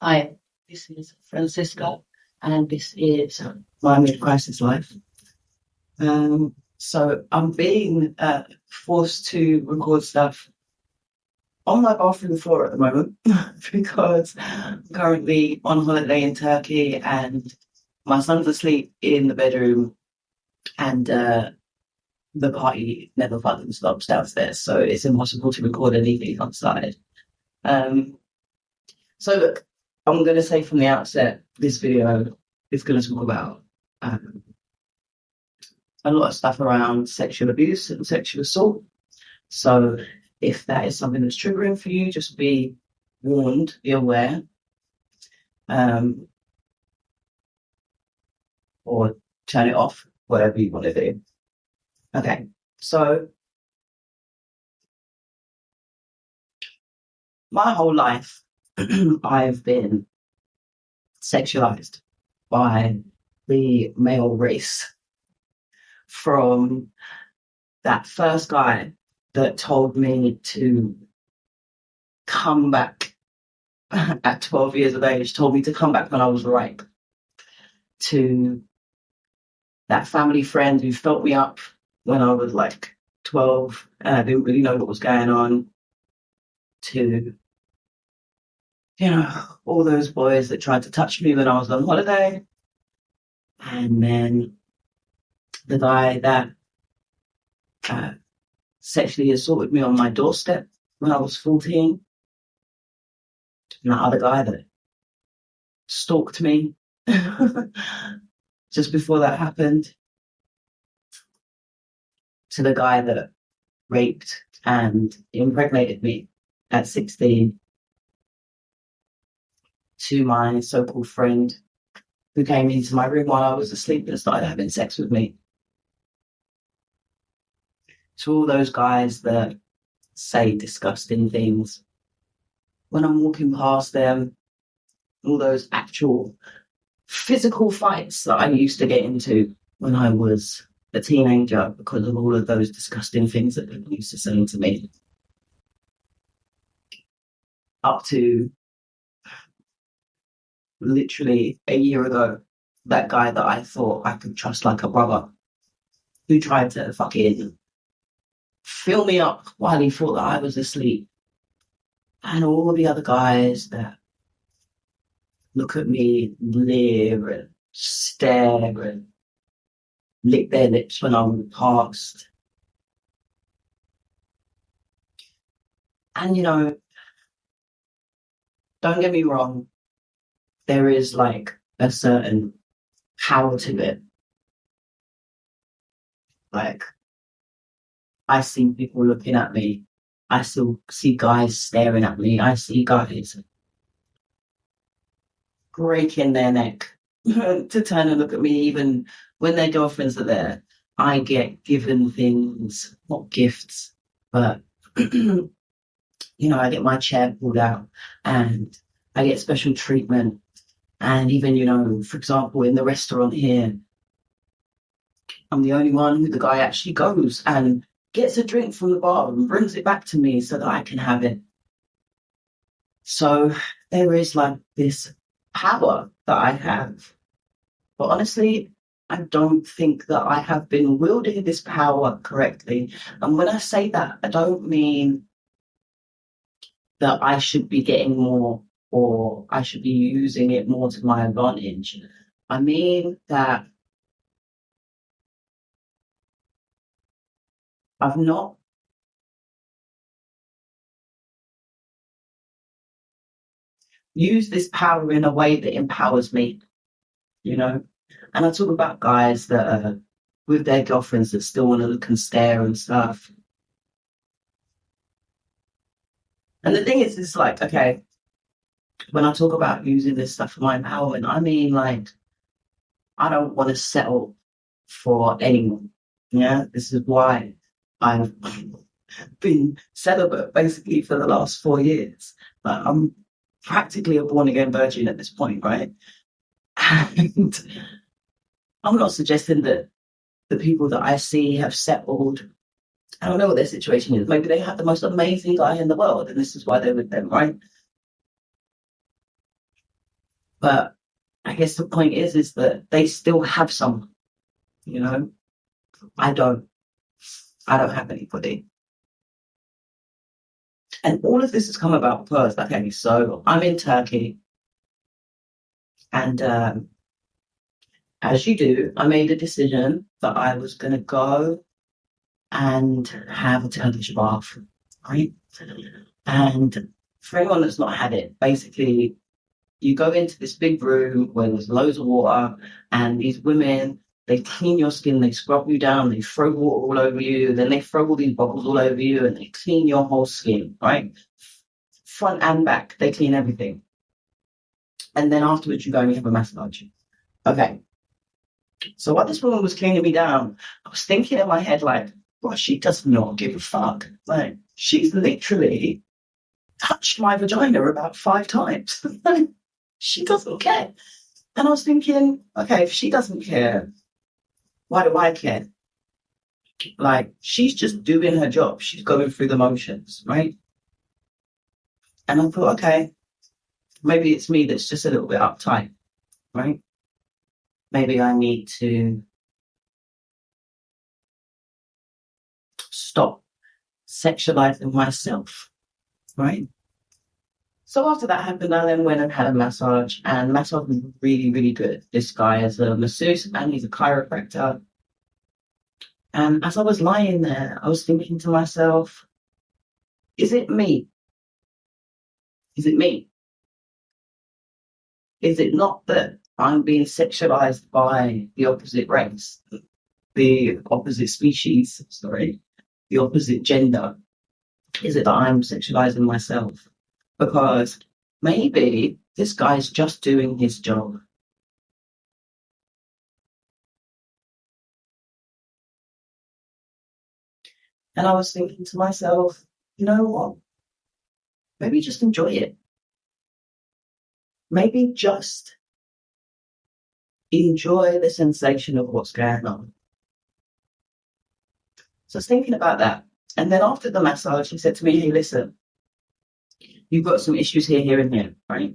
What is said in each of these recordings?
Hi, this is Francisca, and this is my mid-crisis life. So I'm being forced to record stuff on my bathroom floor at the moment because I'm currently on holiday in Turkey, and my son's asleep in the bedroom, and the party never fucking stops downstairs, so it's impossible to record anything outside. Um, So look, I'm going to say from the outset, this video is going to talk about um, a lot of stuff around sexual abuse and sexual assault. So if that is something that's triggering for you, just be warned, be aware, um, or turn it off, whatever you want to do. Okay, so my whole life, I've been sexualized by the male race from that first guy that told me to come back at 12 years of age, told me to come back when I was ripe, to that family friend who felt me up when I was like 12 and I didn't really know what was going on, to, all those boys that tried to touch me when I was on holiday, and then the guy that sexually assaulted me on my doorstep when I was 14, and that other guy that stalked me just before that happened, to the guy that raped and impregnated me at 16, to my so-called friend who came into my room while I was asleep and started having sex with me, to all those guys that say disgusting things when I'm walking past them, all those actual physical fights that I used to get into when I was a teenager because of all of those disgusting things that people used to say to me. Up to literally a year ago, that guy that I thought I could trust like a brother, who tried to fucking fill me up while he thought that I was asleep. And all the other guys that look at me, leer and stare and lick their lips when I walk past. And, don't get me wrong, there is like a certain power to it. Like, I see people looking at me. I still see guys staring at me. I see guys breaking their neck to turn and look at me, even when their girlfriends are there. I get given things, not gifts, but I get my chair pulled out and I get special treatment. And even, for example, in the restaurant here, I'm the only one who the guy actually goes and gets a drink from the bar and brings it back to me so that I can have it. So there is like this power that I have. But honestly, I don't think that I have been wielding this power correctly. And when I say that, I don't mean that I should be getting more or I should be using it more to my advantage. I mean that I've not used this power in a way that empowers me, And I talk about guys that are with their girlfriends that still want to look and stare and stuff. And the thing is, it's like, okay, when I talk about using this stuff for my empowerment, I mean, like, I don't want to settle for anyone. Yeah, this is why I've been celibate basically for the last 4 years. Like, I'm practically a born again virgin at this point, right? And I'm not suggesting that the people that I see have settled. I don't know what their situation is. Maybe they have the most amazing guy in the world, and this is why they're with them, right? But I guess the point is that they still have someone, you know? I don't. I don't have anybody. And all of this has come about because, okay, so I'm in Turkey, and as you do, I made a decision that I was going to go and have a Turkish bath, right? And for anyone that's not had it, basically, you go into this big room where there's loads of water, and these women, they clean your skin, they scrub you down, they throw water all over you, then they throw all these bubbles all over you, and they clean your whole skin, right? Front and back, they clean everything. And then afterwards, you go and you have a massage. Okay. So while this woman was cleaning me down, I was thinking in my head, like, well, she does not give a fuck. Like, she's literally touched my vagina about 5 times. She doesn't care. And I was thinking, okay, if she doesn't care, why do I care? Like, she's just doing her job. She's going through the motions, right? And I thought, okay, maybe it's me that's just a little bit uptight, right? Maybe I need to stop sexualizing myself, right? So after that happened, I then went and had a massage, and massage was really, really good. This guy is a masseuse and he's a chiropractor. And as I was lying there, I was thinking to myself, is it me? Is it me? Is it not that I'm being sexualized by the opposite race, the opposite species, sorry, the opposite gender? Is it that I'm sexualizing myself? Because maybe this guy's just doing his job. And I was thinking to myself, you know what? Maybe just enjoy it. Maybe just enjoy the sensation of what's going on. So I was thinking about that. And then after the massage, he said to me, hey, listen, you've got some issues here, here, and here, right?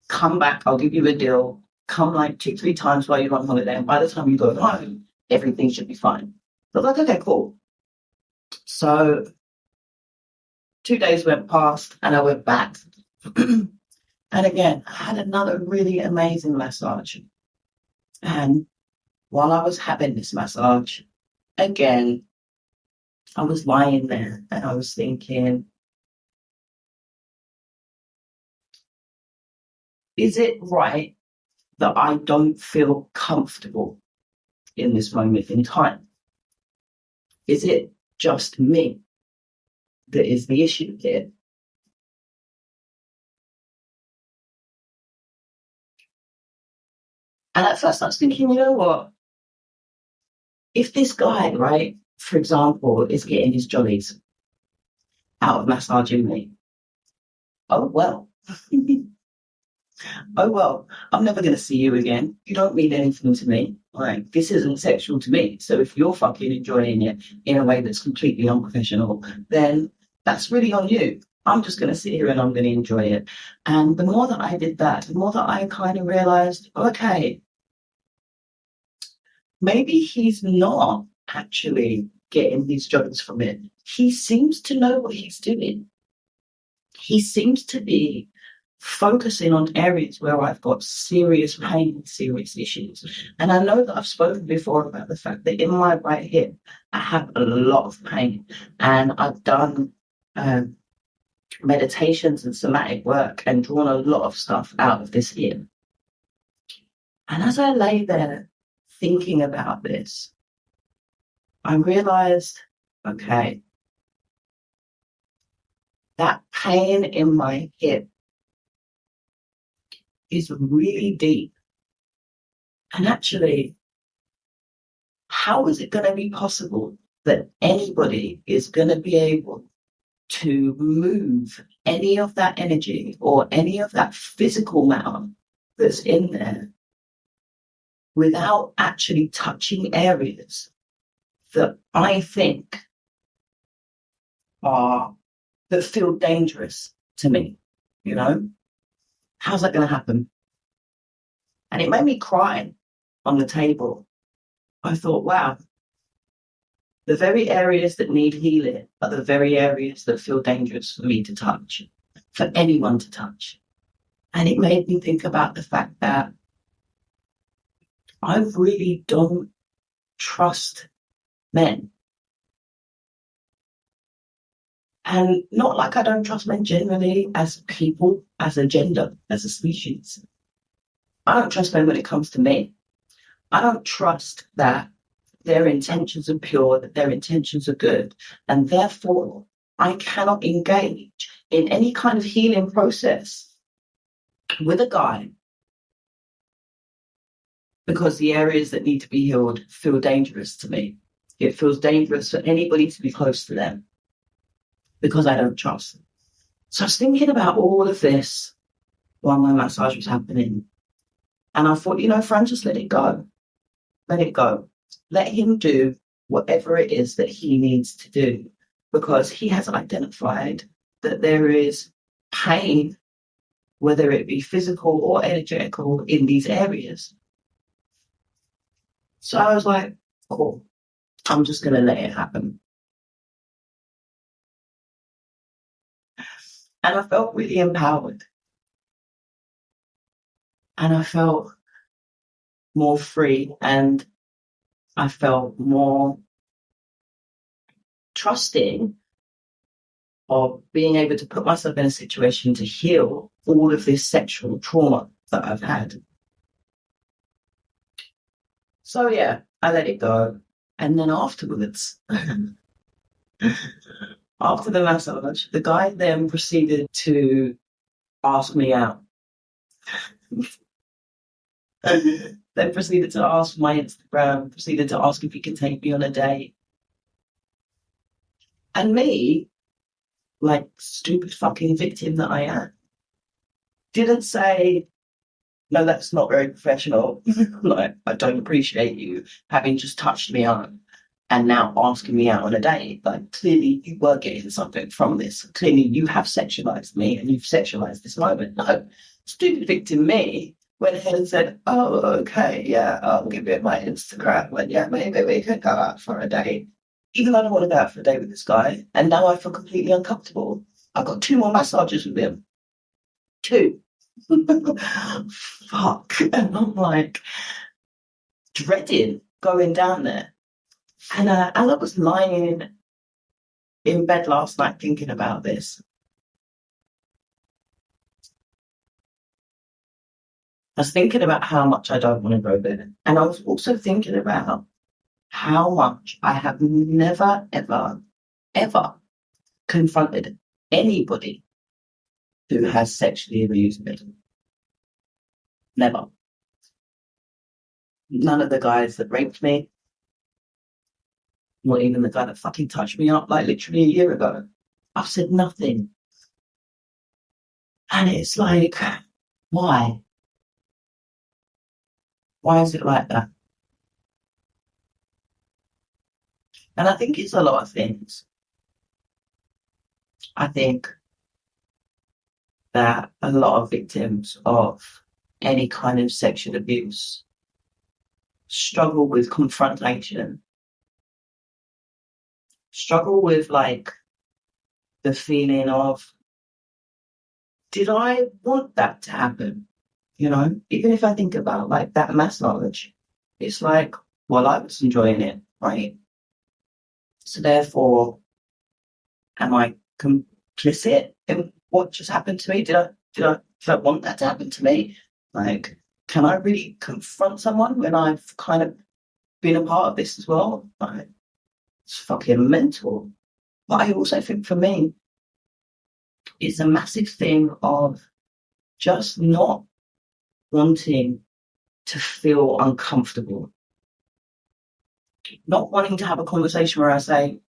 Come back, I'll give you a deal. Come like 2, 3 times while you're on holiday. And by the time you go home, everything should be fine. I was like, okay, cool. So 2 days went past and I went back. And again, I had another really amazing massage. And while I was having this massage, again, I was lying there and I was thinking, is it right that I don't feel comfortable in this moment in time? Is it just me that is the issue here? And at first I was thinking, you know what? If this guy, right, for example, is getting his jollies out of massaging me, oh well. Oh well, I'm never going to see you again. You don't mean anything to me. Like, this isn't sexual to me. So if you're fucking enjoying it in a way that's completely unprofessional, then that's really on you. I'm just going to sit here and I'm going to enjoy it. And the more that I did that, the more that I kind of realized, okay, maybe he's not actually getting these jokes from it. He seems to know what he's doing. He seems to be focusing on areas where I've got serious pain, serious issues. And I know that I've spoken before about the fact that in my right hip, I have a lot of pain. And I've done meditations and somatic work and drawn a lot of stuff out of this hip. And as I lay there thinking about this, I realized, okay, that pain in my hip is really deep. And actually, how is it going to be possible that anybody is going to be able to move any of that energy or any of that physical matter that's in there without actually touching areas that I think that feel dangerous to me, you know? How's that going to happen? And it made me cry on the table. I thought, wow, the very areas that need healing are the very areas that feel dangerous for me to touch, for anyone to touch. And it made me think about the fact that I really don't trust men. And not like I don't trust men generally as people, as a gender, as a species. I don't trust men when it comes to me. I don't trust that their intentions are pure, that their intentions are good, and therefore I cannot engage in any kind of healing process with a guy because the areas that need to be healed feel dangerous to me. It feels dangerous for anybody to be close to them because I don't trust them. So I was thinking about all of this while my massage was happening. And I thought, Fran, just let it go. Let it go. Let him do whatever it is that he needs to do, because he has identified that there is pain, whether it be physical or energetical, in these areas. So I was like, cool, I'm just going to let it happen. And I felt really empowered. And I felt more free, and I felt more trusting of being able to put myself in a situation to heal all of this sexual trauma that I've had. So yeah, I let it go. And then afterwards, after the massage, the guy then proceeded to ask me out. Then proceeded to ask for my Instagram, proceeded to ask if he could take me on a date. And me, like stupid fucking victim that I am, didn't say, no, that's not very professional. Like, I don't appreciate you having just touched me on and now asking me out on a date. Like, clearly you were getting something from this. Clearly you have sexualized me and you've sexualized this moment. No, stupid victim me went ahead and said, oh, okay, yeah, I'll give you my Instagram. And yeah, maybe we could go out for a date. Even though I don't want to go out for a date with this guy. And now I feel completely uncomfortable. I've got 2 more massages with him. 2. Fuck. And I'm like dreading going down there. And as I was lying in bed last night thinking about this, I was thinking about how much I don't want to go there. And I was also thinking about how much I have never, ever, ever confronted anybody who has sexually abused me. Never. None of the guys that raped me, not even the guy that fucking touched me up like literally a year ago. I've said nothing. And it's like, why? Why is it like that? And I think it's a lot of things. I think that a lot of victims of any kind of sexual abuse struggle with confrontation, struggle with like the feeling of, did I want that to happen? Even if I think about like that massage, it's like, well, I was enjoying it, right? So therefore, am I complicit in what just happened to me? Did I want that to happen to me? Like, can I really confront someone when I've kind of been a part of this as well? Like, it's fucking mental. But I also think for me, it's a massive thing of just not wanting to feel uncomfortable. Not wanting to have a conversation where I say,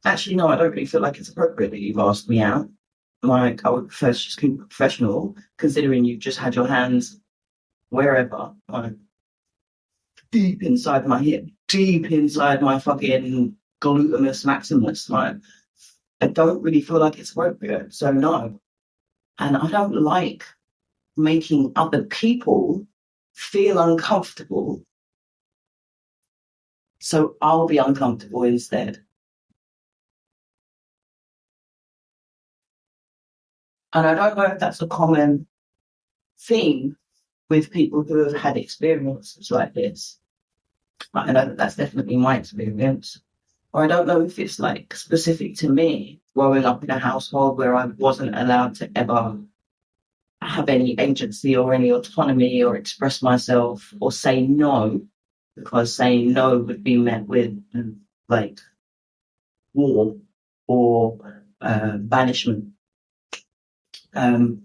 actually, no, I don't really feel like it's appropriate that you've asked me out. Like, I would prefer to just keep it professional, considering you've just had your hands wherever, like, deep inside my hip, deep inside my fucking gluteus maximus. Like, I don't really feel like it's appropriate, so no. And I don't like making other people feel uncomfortable, so I'll be uncomfortable instead. And I don't know if that's a common theme with people who have had experiences like this. But I know that that's definitely my experience. Or I don't know if it's like specific to me growing up in a household where I wasn't allowed to ever have any agency or any autonomy or express myself or say no, because saying no would be met with like war or banishment. But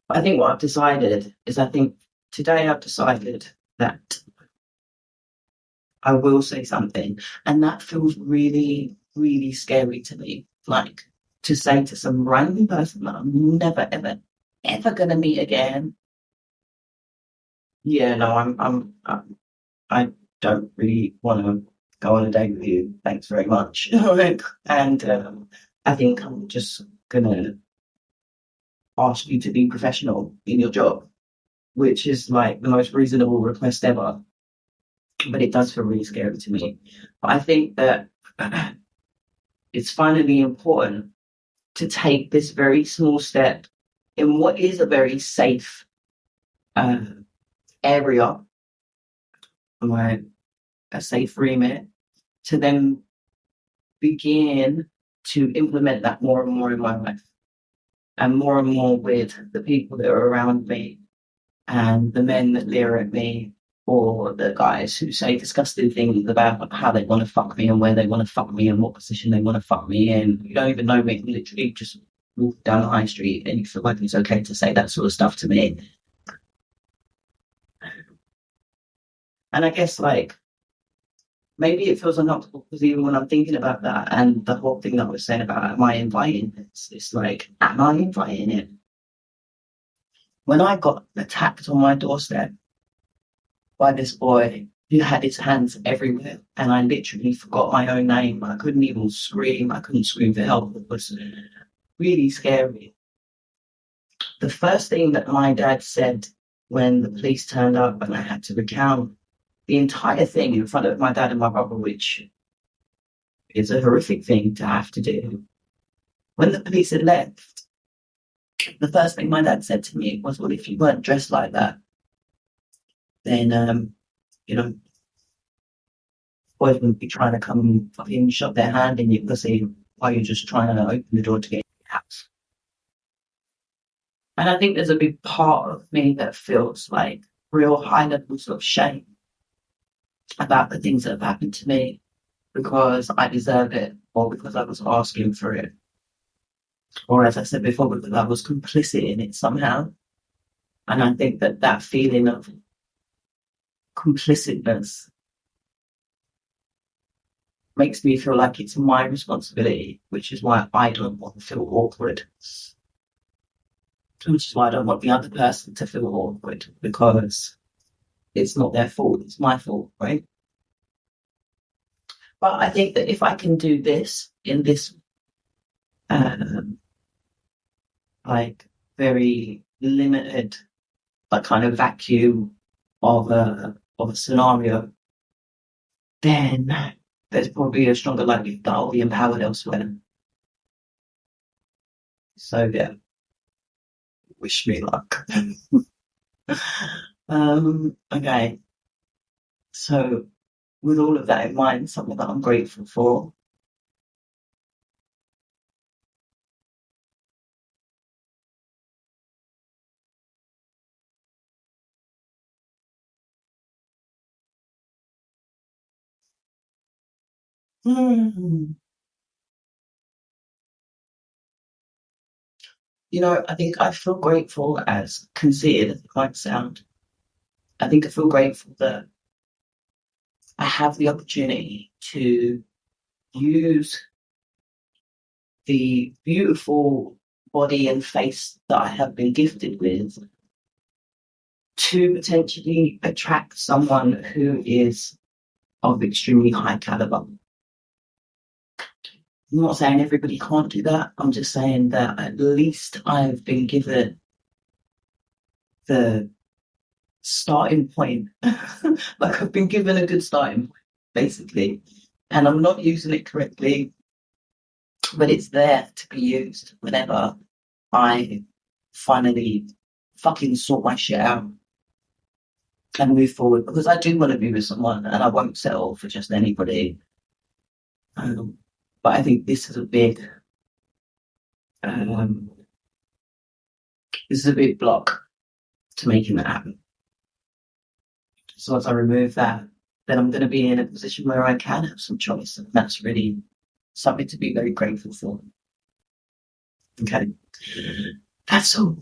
I think what I've decided is today I've decided that I will say something. And that feels really, really scary to me. Like to say to some random person that I'm never, ever, ever going to meet again. Yeah, no, I don't really want to go on a date with you. Thanks very much. And I think I'm just going to ask you to be professional in your job, which is like the most reasonable request ever. But it does feel really scary to me. But I think that it's finally important to take this very small step in what is a very safe area, like a safe remit, to then begin to implement that more and more in my life and more with the people that are around me and the men that leer at me or the guys who say disgusting things about how they want to fuck me and where they want to fuck me and what position they want to fuck me in. You don't even know me, literally just walk down the high street and you feel like it's okay to say that sort of stuff to me. And I guess like maybe it feels uncomfortable because even when I'm thinking about that and the whole thing that I was saying about am I inviting this, it's like, am I inviting it? When I got attacked on my doorstep by this boy who had his hands everywhere and I literally forgot my own name, I couldn't even scream, I couldn't scream for help, it was really scary. The first thing that my dad said when the police turned up and I had to recount the entire thing in front of my dad and my brother, which is a horrific thing to have to do. When the police had left, the first thing my dad said to me was, well, if you weren't dressed like that, then, boys wouldn't be trying to come and fucking shove their hand in your pussy while you're just trying to open the door to get in your house. And I think there's a big part of me that feels like real high levels of shame about the things that have happened to me because I deserve it or because I was asking for it. Or as I said before, because I was complicit in it somehow. And I think that feeling of complicitness makes me feel like it's my responsibility, which is why I don't want to feel awkward. Which is why I don't want the other person to feel awkward because it's not their fault, it's my fault, right? But I think that if I can do this in this like very limited, like kind of vacuum of a scenario, then there's probably a stronger likelihood that I'll be empowered elsewhere. So yeah, wish me luck. Okay. So with all of that in mind, something that I'm grateful for. I think I feel grateful, as conceited as it might sound. I think I feel grateful that I have the opportunity to use the beautiful body and face that I have been gifted with to potentially attract someone who is of extremely high caliber. I'm not saying everybody can't do that. I'm just saying that at least I've been given the starting point. Like I've been given a good starting point, basically, and I'm not using it correctly, but it's there to be used whenever I finally fucking sort my shit out and move forward, because I do want to be with someone and I won't settle for just anybody. Um, but I think um, this is a big block to making that happen. So once I remove that, then I'm going to be in a position where I can have some choice, and that's really something to be very grateful for. Okay, that's all.